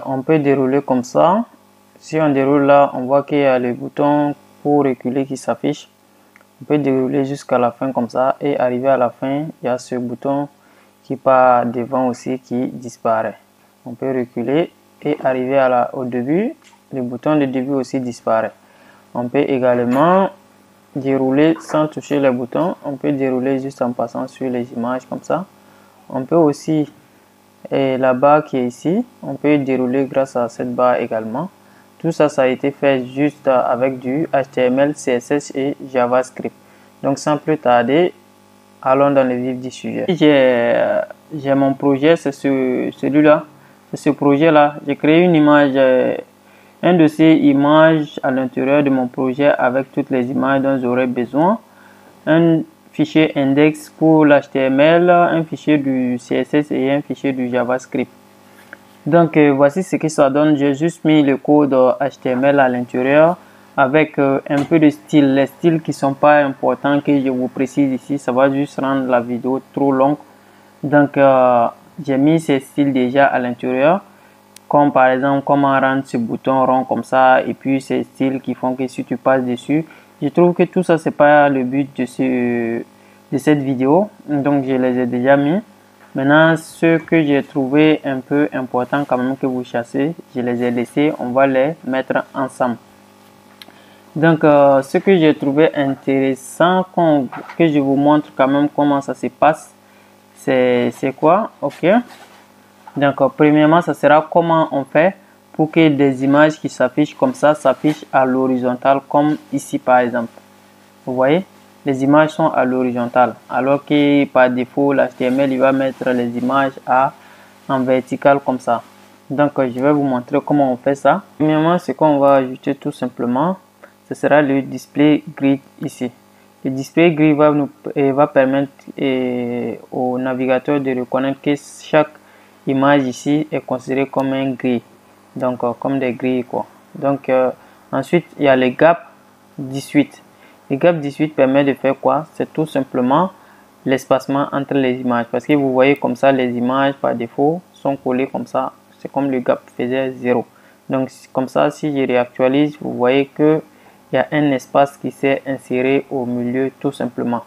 On peut dérouler comme ça. Si on déroule là, on voit qu'il y a le bouton pour reculer qui s'affiche. On peut dérouler jusqu'à la fin comme ça et arriver à la fin, il y a ce bouton qui part devant aussi qui disparaît. On peut reculer et arriver au début, le bouton de début aussi disparaît. On peut également dérouler sans toucher les boutons. On peut dérouler juste en passant sur les images comme ça. On peut aussi, la barre qui est ici, on peut dérouler grâce à cette barre également. Tout ça, ça a été fait juste avec du HTML, CSS et JavaScript. Donc sans plus tarder, allons dans le vif du sujet. J'ai mon projet, c'est celui-là. C'est ce projet-là. J'ai créé une image, un dossier images à l'intérieur de mon projet avec toutes les images dont j'aurais besoin. Un fichier index pour l'HTML, un fichier du CSS et un fichier du JavaScript. Donc voici ce que ça donne. J'ai juste mis le code HTML à l'intérieur avec un peu de style. Les styles qui sont pas importants que je vous précise ici, ça va juste rendre la vidéo trop longue. Donc j'ai mis ces styles déjà à l'intérieur, comme par exemple comment rendre ce bouton rond comme ça, et puis ces styles qui font que si tu passes dessus, je trouve que tout ça c'est pas le but de cette vidéo, donc je les ai déjà mis. Maintenant, ceux que j'ai trouvé un peu important quand même que vous chassez, je les ai laissés, on va les mettre ensemble. Donc, ce que j'ai trouvé intéressant, que je vous montre quand même comment ça se passe, c'est quoi? Ok. Donc, premièrement, ça sera comment on fait pour que des images qui s'affichent comme ça s'affichent à l'horizontale, comme ici par exemple. Vous voyez? Les images sont à l'horizontale, alors que par défaut, l'HTML il va mettre les images en vertical comme ça. Donc, je vais vous montrer comment on fait ça. Premièrement, ce qu'on va ajouter tout simplement, ce sera le display grid ici. Le display grid va permettre au navigateur de reconnaître que chaque image ici est considérée comme un grid, donc comme des grilles quoi. Donc ensuite il y a le gap 18. Le gap 18 permet de faire quoi? C'est tout simplement l'espacement entre les images, parce que vous voyez comme ça les images par défaut sont collées comme ça, c'est comme le gap faisait 0. Donc comme ça, si je réactualise, vous voyez que il y a un espace qui s'est inséré au milieu tout simplement.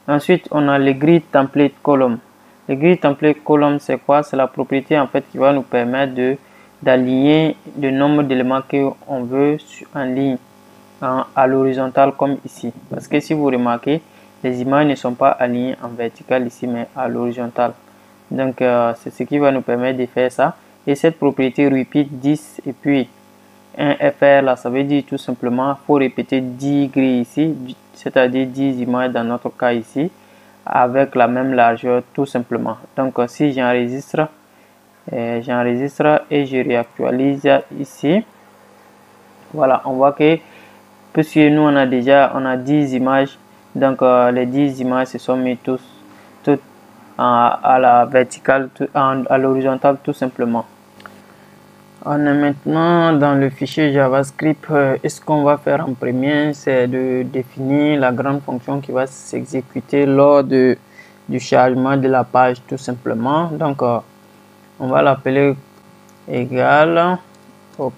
Ensuite on a le grid template column. Le grid template column c'est quoi? C'est la propriété en fait qui va nous permettre d'aligner le nombre d'éléments que on veut en ligne, à l'horizontale comme ici. Parce que si vous remarquez, les images ne sont pas alignées en vertical ici mais à l'horizontale. Donc c'est ce qui va nous permettre de faire ça. Et cette propriété repeat 10 et puis un FR là, ça veut dire tout simplement faut répéter 10 grilles ici, c'est-à-dire 10 images dans notre cas ici, avec la même largeur tout simplement. Donc si j'enregistre et je réactualise ici, voilà, on voit que puisque nous on a 10 images, donc les 10 images se sont mis toutes à la verticale, à l'horizontale tout simplement. On est maintenant dans le fichier JavaScript. Et ce qu'on va faire en premier, c'est de définir la grande fonction qui va s'exécuter lors du chargement de la page tout simplement. Donc on va l'appeler égal, hop,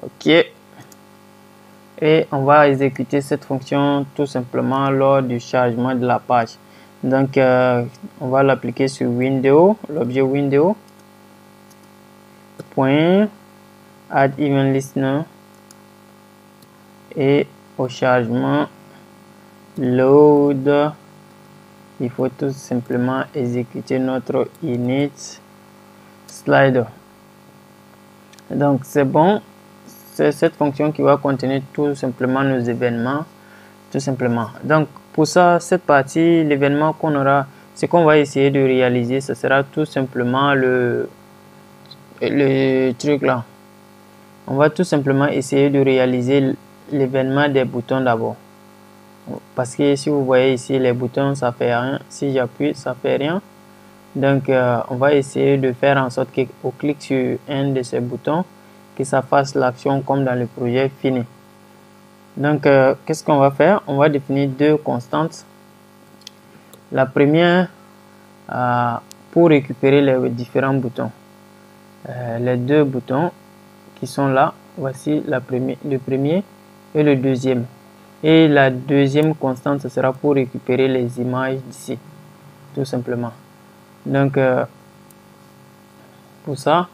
ok, et on va exécuter cette fonction tout simplement lors du chargement de la page. Donc on va l'appliquer sur window, l'objet window, point add event listener, et au chargement load, il faut tout simplement exécuter notre init slider. Donc c'est bon, c'est cette fonction qui va contenir tout simplement nos événements tout simplement. Donc pour ça, cette partie, l'événement qu'on aura, ce qu'on va essayer de réaliser, ce sera tout simplement le truc là. On va tout simplement essayer de réaliser l'événement des boutons d'abord, parce que si vous voyez ici les boutons ça fait rien, si j'appuie ça fait rien. Donc on va essayer de faire en sorte qu'au clic sur un de ces boutons, que ça fasse l'action comme dans le projet fini. Donc qu'est-ce qu'on va faire? On va définir deux constantes. La première pour récupérer les différents boutons. Les deux boutons qui sont là, voici le premier et le deuxième. Et la deuxième constante, ce sera pour récupérer les images d'ici, tout simplement. Donc, pour ça,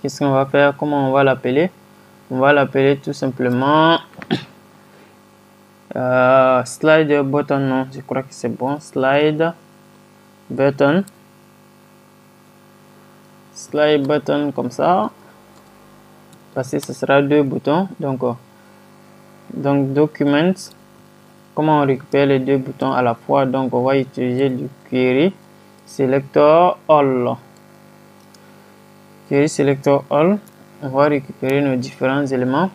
qu'est-ce qu'on va faire? Comment on va l'appeler? On va l'appeler tout simplement slide button. Non, je crois que c'est bon. Slide button. Slide button comme ça. Parce que ce sera deux boutons. Donc document. Comment on récupère les deux boutons à la fois? Donc, on va utiliser du query selector all. Query selector all. On va récupérer nos différents éléments.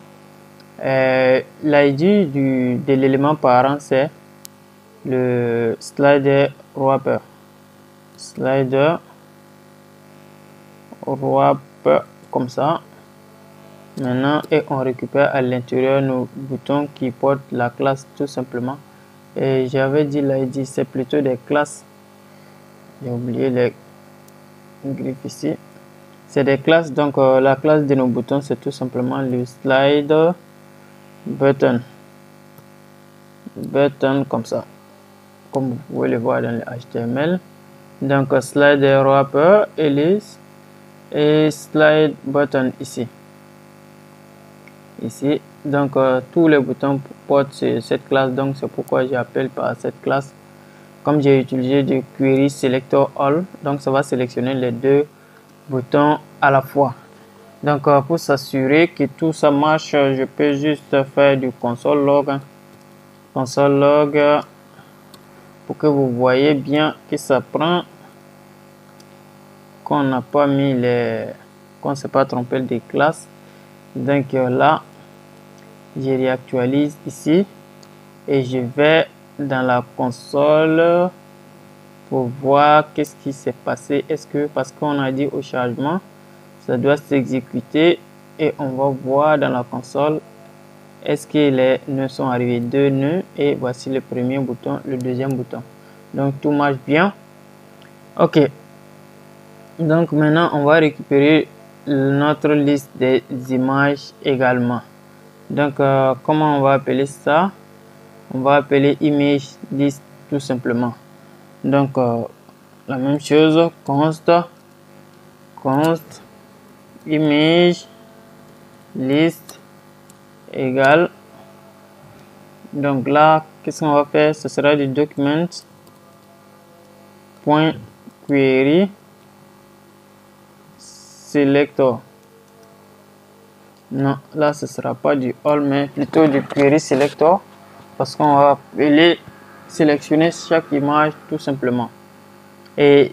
L'ID de l'élément parent, c'est le slider wrapper. Slider wrapper comme ça. Maintenant, et on récupère à l'intérieur nos boutons qui portent la classe tout simplement. Et j'avais dit l'ID, c'est plutôt des classes. J'ai oublié les griffes ici. C'est des classes, donc la classe de nos boutons, c'est tout simplement le slider button. Button comme ça. Comme vous pouvez le voir dans le HTML. Donc slider wrapper, list et slide button ici. Ici, donc tous les boutons portent cette classe, donc c'est pourquoi j'appelle par cette classe. Comme j'ai utilisé du query selector all, donc ça va sélectionner les deux boutons à la fois. Donc pour s'assurer que tout ça marche, je peux juste faire du console log. Console log pour que vous voyez bien que ça prend, qu'on n'a pas mis les, qu'on ne s'est pas trompé des classes. Donc là, je réactualise ici et je vais dans la console pour voir qu'est-ce qui s'est passé. Est-ce que, parce qu'on a dit au chargement, ça doit s'exécuter et on va voir dans la console est-ce que les nœuds sont arrivés, deux nœuds, et voici le premier bouton, le deuxième bouton. Donc tout marche bien. Ok, donc maintenant on va récupérer notre liste des images également. Donc comment on va appeler ça? On va appeler image list tout simplement. Donc la même chose, const image list égale. Donc là, qu'est-ce qu'on va faire? Ce sera du document point query selector. Non, là ce sera pas du all mais plutôt du query selector, parce qu'on va appeler sélectionner chaque image tout simplement. Et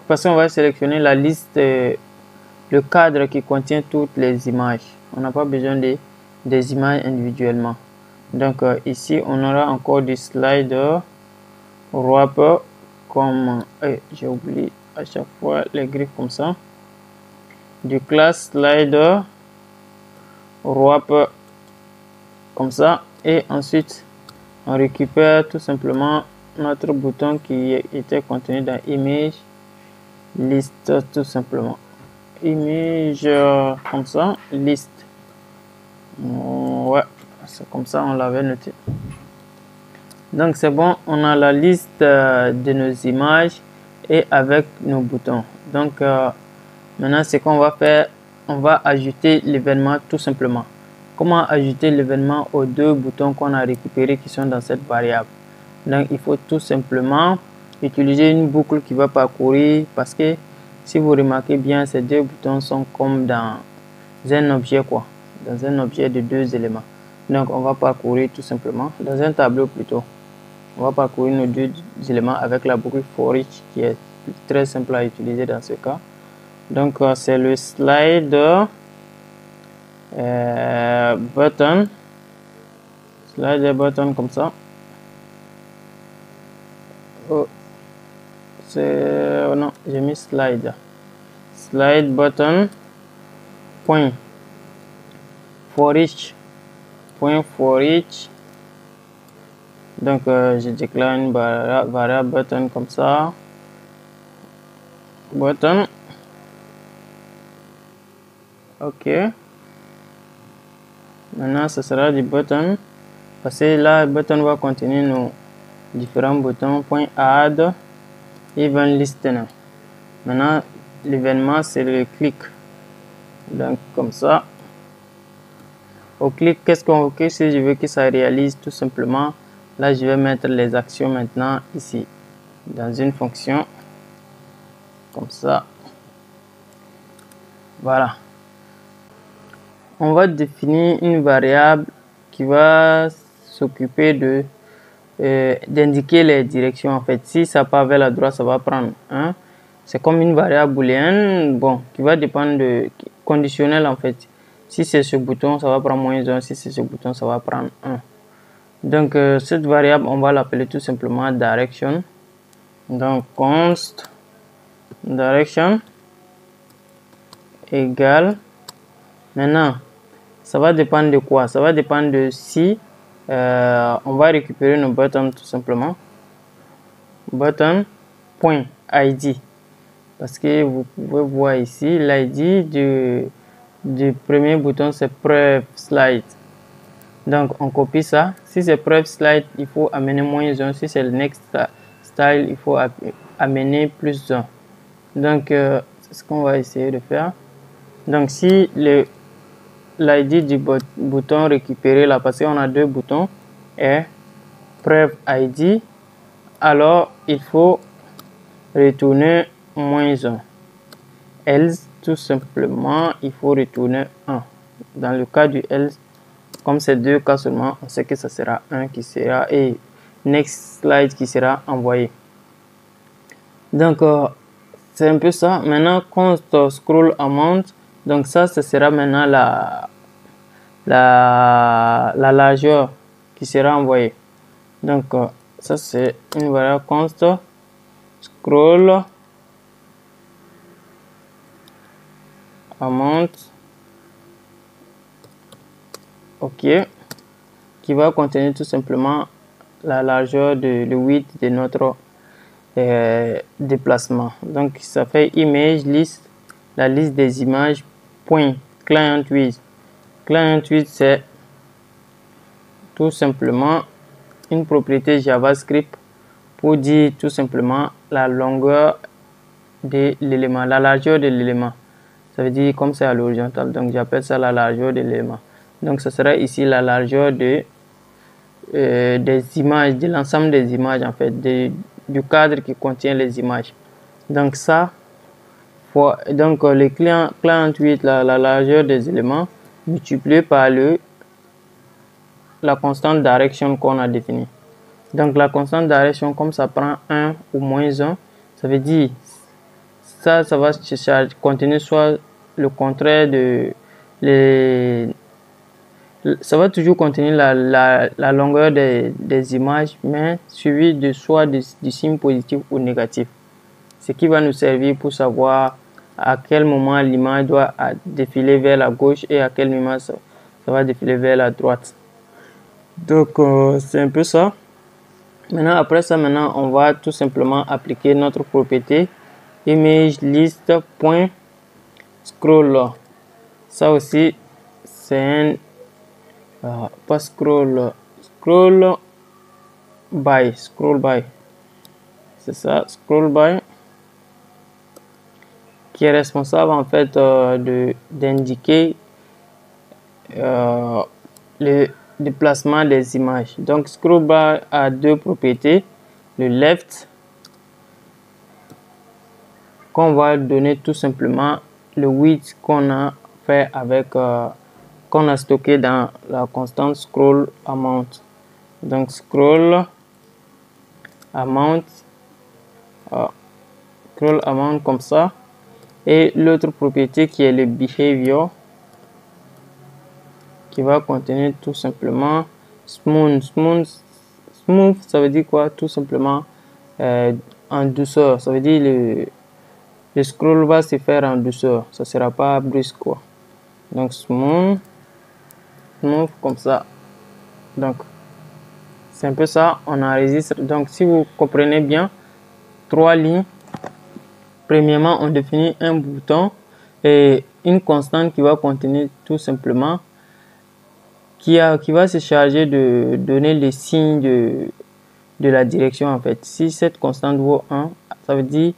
parce qu'on va sélectionner la liste, le cadre qui contient toutes les images. On n'a pas besoin des images individuellement. Donc ici on aura encore du slider wrapper comme j'ai oublié à chaque fois les griffes comme ça, du class slider wrapper comme ça, et ensuite on récupère tout simplement notre bouton qui était contenu dans image list tout simplement. Image comme ça, list. Ouais, c'est comme ça on l'avait noté. Donc c'est bon, on a la liste de nos images et avec nos boutons. Donc maintenant ce qu'on va faire, on va ajouter l'événement tout simplement. Comment ajouter l'événement aux deux boutons qu'on a récupérés qui sont dans cette variable? Donc il faut tout simplement utiliser une boucle qui va parcourir, parce que si vous remarquez bien, ces deux boutons sont comme dans un objet dans un objet de deux éléments. Donc on va parcourir tout simplement dans un tableau plutôt. On va parcourir nos deux éléments avec la boucle for each qui est très simple à utiliser dans ce cas. Donc c'est le slider button, slider button comme ça. Oh, c'est non, j'ai mis slide button point for each Donc je déclare une variable button comme ça. button. Ok. Maintenant, ce sera du button. Parce que là, le button va contenir nos différents boutons. Add event listener. Maintenant, l'événement, c'est le clic. Donc, comme ça. Au clic, qu'est-ce qu'on veut? Si je veux que ça réalise, tout simplement, là, je vais mettre les actions maintenant ici. Dans une fonction. Comme ça. Voilà. On va définir une variable qui va s'occuper de d'indiquer les directions. En fait, si ça part vers la droite, ça va prendre 1. C'est comme une variable booléenne, bon, qui va dépendre de conditionnel en fait. Si c'est ce bouton, ça va prendre -1. Si c'est ce bouton, ça va prendre 1. Donc cette variable, on va l'appeler tout simplement direction. Donc const direction égale. Maintenant, ça va dépendre de quoi? Ça va dépendre de si on va récupérer nos buttons tout simplement. Button.id. Parce que vous pouvez voir ici, l'ID du premier bouton c'est preuve slide. Donc on copie ça. Si c'est preuve slide, il faut amener -1. Si c'est le next style, il faut amener +1. Donc c'est ce qu'on va essayer de faire. Donc si l'ID du bouton récupéré là, parce qu'on a deux boutons, est preuve ID, alors il faut retourner -1. Else, tout simplement, il faut retourner 1. Dans le cas du else, comme c'est deux cas seulement, on sait que ça sera 1 qui sera et next slide qui sera envoyé. Donc c'est un peu ça. Maintenant, const scroll amount, donc ça, ce sera maintenant la largeur qui sera envoyée. Donc ça c'est une variable const scroll amount, ok, qui va contenir tout simplement la largeur de le width de notre déplacement. Donc ça fait image list, la liste des images, point client width. Client width, c'est tout simplement une propriété JavaScript pour dire tout simplement la longueur de l'élément, la largeur de l'élément. Ça veut dire comme c'est à l'horizontale, donc j'appelle ça la largeur de l'élément. Donc ce sera ici la largeur des images, de l'ensemble des images en fait, du cadre qui contient les images. Donc ça, donc le client width, la largeur des éléments multiplié par la constante direction qu'on a définie. Donc la constante direction, comme ça prend 1 ou -1, ça veut dire ça va contenir soit le contraire de ça va toujours contenir la longueur des images, mais suivi de soit du signe positif ou négatif. Ce qui va nous servir pour savoir à quel moment l'image doit défiler vers la gauche et à quel moment ça va défiler vers la droite. Donc c'est un peu ça. Maintenant, après ça, on va tout simplement appliquer notre propriété image list point scroll. Ça aussi, c'est un pas scroll by, c'est ça, scroll by, qui est responsable en fait d'indiquer le déplacement des images. Donc scroll by a deux propriétés, le left qu'on va donner tout simplement le width qu'on a fait avec qu'on a stocké dans la constante scroll amount. Donc scroll amount comme ça, et l'autre propriété qui est le behavior, qui va contenir tout simplement smooth. Ça veut dire quoi? Tout simplement en douceur. Ça veut dire le scroll va se faire en douceur, ça sera pas brusque quoi. Donc smooth comme ça. Donc c'est un peu ça, on enregistre. Donc si vous comprenez bien, 3 lignes Premièrement, on définit un bouton et une constante qui va contenir tout simplement, qui va se charger de donner les signes de la direction en fait. Si cette constante vaut 1, ça veut dire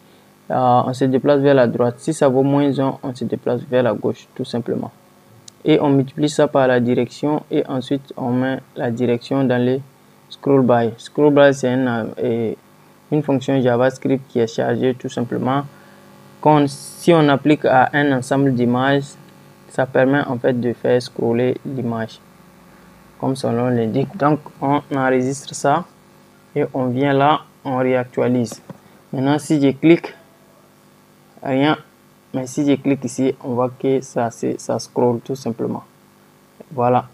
on se déplace vers la droite. Si ça vaut moins 1, on se déplace vers la gauche tout simplement. Et on multiplie ça par la direction et ensuite on met la direction dans les scroll by. Scroll by, c'est une fonction JavaScript qui est chargée tout simplement. Si on applique à un ensemble d'images, ça permet en fait de faire scroller l'image comme son nom l'indique. Donc on enregistre ça et on vient là, on réactualise. Maintenant si je clique, rien, mais si je clique ici, on voit que ça scrolle tout simplement. Voilà.